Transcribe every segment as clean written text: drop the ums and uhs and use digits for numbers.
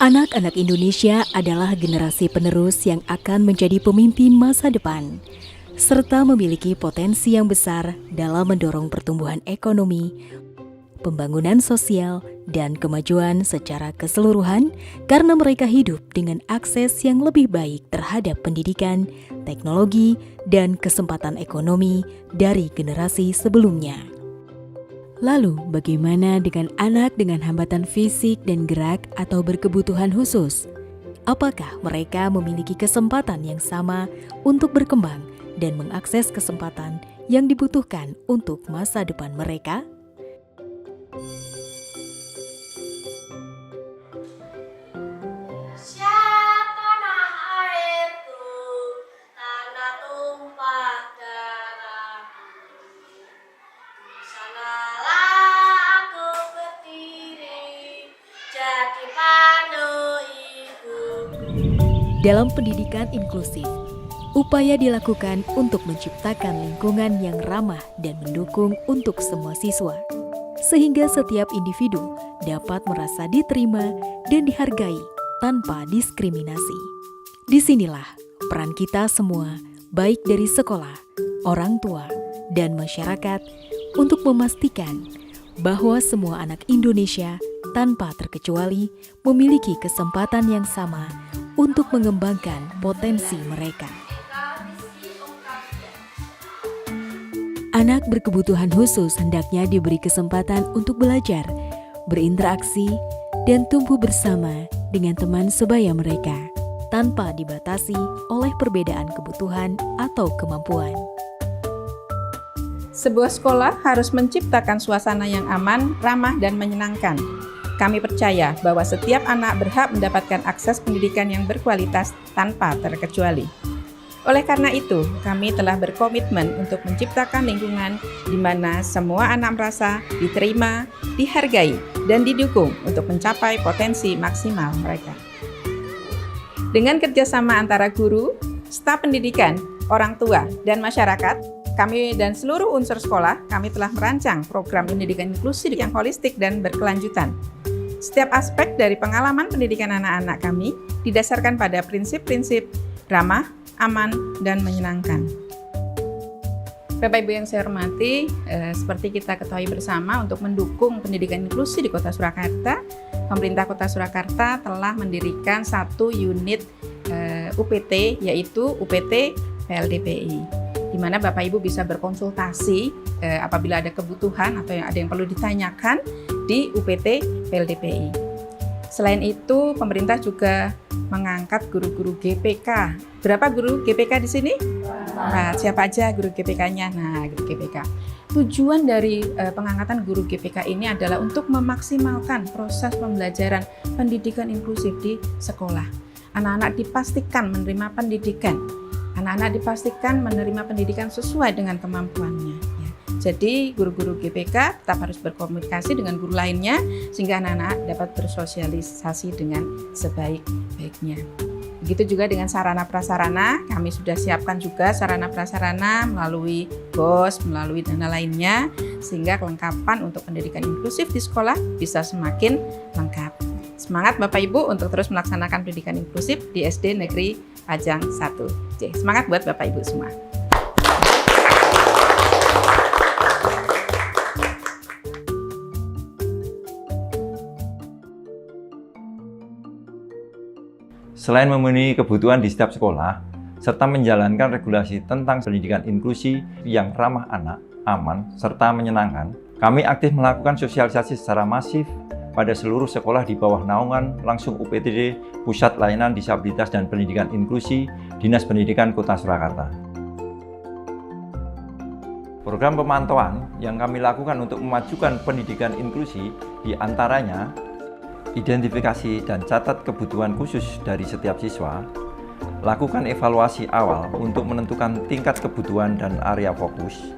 Anak-anak Indonesia adalah generasi penerus yang akan menjadi pemimpin masa depan, serta memiliki potensi yang besar dalam mendorong pertumbuhan ekonomi, pembangunan sosial, dan kemajuan secara keseluruhan karena mereka hidup dengan akses yang lebih baik terhadap pendidikan, teknologi, dan kesempatan ekonomi dari generasi sebelumnya. Lalu, bagaimana dengan anak dengan hambatan fisik dan gerak atau berkebutuhan khusus? Apakah mereka memiliki kesempatan yang sama untuk berkembang dan mengakses kesempatan yang dibutuhkan untuk masa depan mereka? Siapa tanah airku, tanah tumpah darahku. Di sanalah aku berdiri, jadi pandu ibuku. Dalam pendidikan inklusif, upaya dilakukan untuk menciptakan lingkungan yang ramah dan mendukung untuk semua siswa, sehingga setiap individu dapat merasa diterima dan dihargai tanpa diskriminasi. Disinilah peran kita semua, baik dari sekolah, orang tua, dan masyarakat, untuk memastikan bahwa semua anak Indonesia tanpa terkecuali memiliki kesempatan yang sama untuk mengembangkan potensi mereka. Anak berkebutuhan khusus hendaknya diberi kesempatan untuk belajar, berinteraksi, dan tumbuh bersama dengan teman sebaya mereka, tanpa dibatasi oleh perbedaan kebutuhan atau kemampuan. Sebuah sekolah harus menciptakan suasana yang aman, ramah, dan menyenangkan. Kami percaya bahwa setiap anak berhak mendapatkan akses pendidikan yang berkualitas tanpa terkecuali. Oleh karena itu, kami telah berkomitmen untuk menciptakan lingkungan di mana semua anak merasa diterima, dihargai, dan didukung untuk mencapai potensi maksimal mereka. Dengan kerjasama antara guru, staf pendidikan, orang tua, dan masyarakat, kami dan seluruh unsur sekolah, kami telah merancang program pendidikan inklusif yang holistik dan berkelanjutan. Setiap aspek dari pengalaman pendidikan anak-anak kami didasarkan pada prinsip-prinsip ramah, aman, dan menyenangkan. Bapak Ibu yang saya hormati, seperti kita ketahui bersama, untuk mendukung pendidikan inklusi di Kota Surakarta, pemerintah Kota Surakarta telah mendirikan satu unit UPT, yaitu UPT PLDPI, di mana Bapak Ibu bisa berkonsultasi apabila ada kebutuhan atau ada yang perlu ditanyakan di UPT PLDPI. Selain itu, pemerintah juga mengangkat guru-guru GPK. Berapa guru GPK di sini? Nah, siapa aja guru GPK-nya? Nah, guru GPK. Tujuan dari pengangkatan guru GPK ini adalah untuk memaksimalkan proses pembelajaran pendidikan inklusif di sekolah. Anak-anak dipastikan menerima pendidikan. Anak-anak dipastikan menerima pendidikan sesuai dengan kemampuannya. Jadi guru-guru GPK tetap harus berkomunikasi dengan guru lainnya sehingga anak-anak dapat bersosialisasi dengan sebaik-baiknya. Begitu juga dengan sarana prasarana, kami sudah siapkan juga sarana prasarana melalui BOS, melalui dana lainnya, sehingga kelengkapan untuk pendidikan inklusif di sekolah bisa semakin lengkap. Semangat Bapak Ibu untuk terus melaksanakan pendidikan inklusif di SD Negeri Pajang 1. Semangat buat Bapak Ibu semua. Selain memenuhi kebutuhan di setiap sekolah, serta menjalankan regulasi tentang pendidikan inklusi yang ramah anak, aman, serta menyenangkan, kami aktif melakukan sosialisasi secara masif pada seluruh sekolah di bawah naungan langsung UPTD, Pusat Layanan Disabilitas dan Pendidikan Inklusi, Dinas Pendidikan Kota Surakarta. Program pemantauan yang kami lakukan untuk memajukan pendidikan inklusi diantaranya identifikasi dan catat kebutuhan khusus dari setiap siswa, lakukan evaluasi awal untuk menentukan tingkat kebutuhan dan area fokus,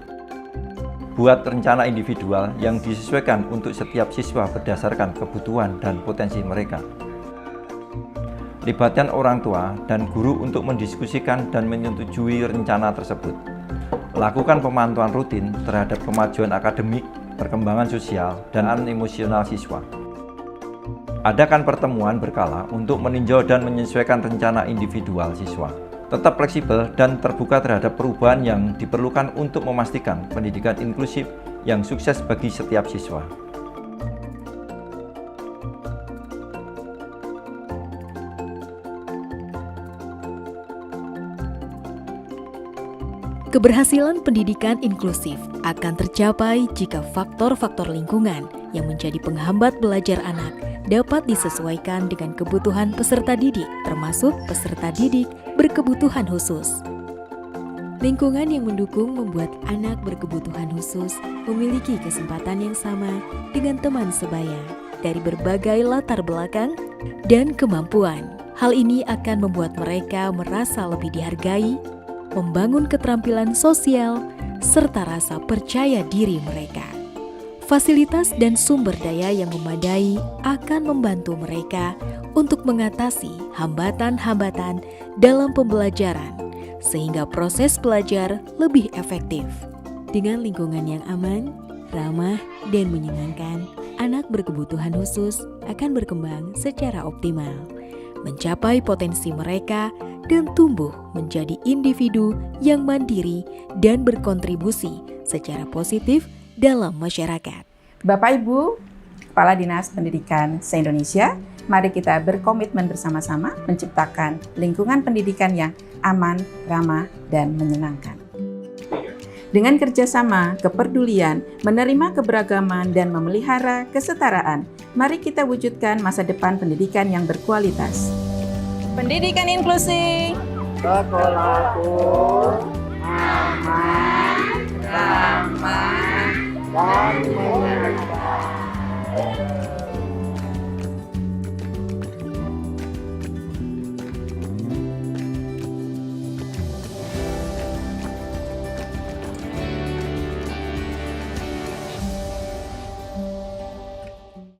buat rencana individual yang disesuaikan untuk setiap siswa berdasarkan kebutuhan dan potensi mereka. Libatkan orang tua dan guru untuk mendiskusikan dan menyetujui rencana tersebut. Lakukan pemantauan rutin terhadap kemajuan akademik, perkembangan sosial dan emosional siswa. Adakan pertemuan berkala untuk meninjau dan menyesuaikan rencana individual siswa. Tetap fleksibel dan terbuka terhadap perubahan yang diperlukan untuk memastikan pendidikan inklusif yang sukses bagi setiap siswa. Keberhasilan pendidikan inklusif akan tercapai jika faktor-faktor lingkungan yang menjadi penghambat belajar anak dapat disesuaikan dengan kebutuhan peserta didik, termasuk peserta didik berkebutuhan khusus. Lingkungan yang mendukung membuat anak berkebutuhan khusus memiliki kesempatan yang sama dengan teman sebaya dari berbagai latar belakang dan kemampuan. Hal ini akan membuat mereka merasa lebih dihargai, membangun keterampilan sosial, serta rasa percaya diri mereka. Fasilitas dan sumber daya yang memadai akan membantu mereka untuk mengatasi hambatan-hambatan dalam pembelajaran, sehingga proses belajar lebih efektif. Dengan lingkungan yang aman, ramah, dan menyenangkan, anak berkebutuhan khusus akan berkembang secara optimal, mencapai potensi mereka, dan tumbuh menjadi individu yang mandiri dan berkontribusi secara positif dalam masyarakat. Bapak Ibu, Kepala Dinas Pendidikan se-Indonesia, mari kita berkomitmen bersama-sama menciptakan lingkungan pendidikan yang aman, ramah, dan menyenangkan. Dengan kerjasama, kepedulian, menerima keberagaman, dan memelihara kesetaraan, mari kita wujudkan masa depan pendidikan yang berkualitas. Pendidikan inklusi. Sekolahku aman, ramah, dan menyenangkan.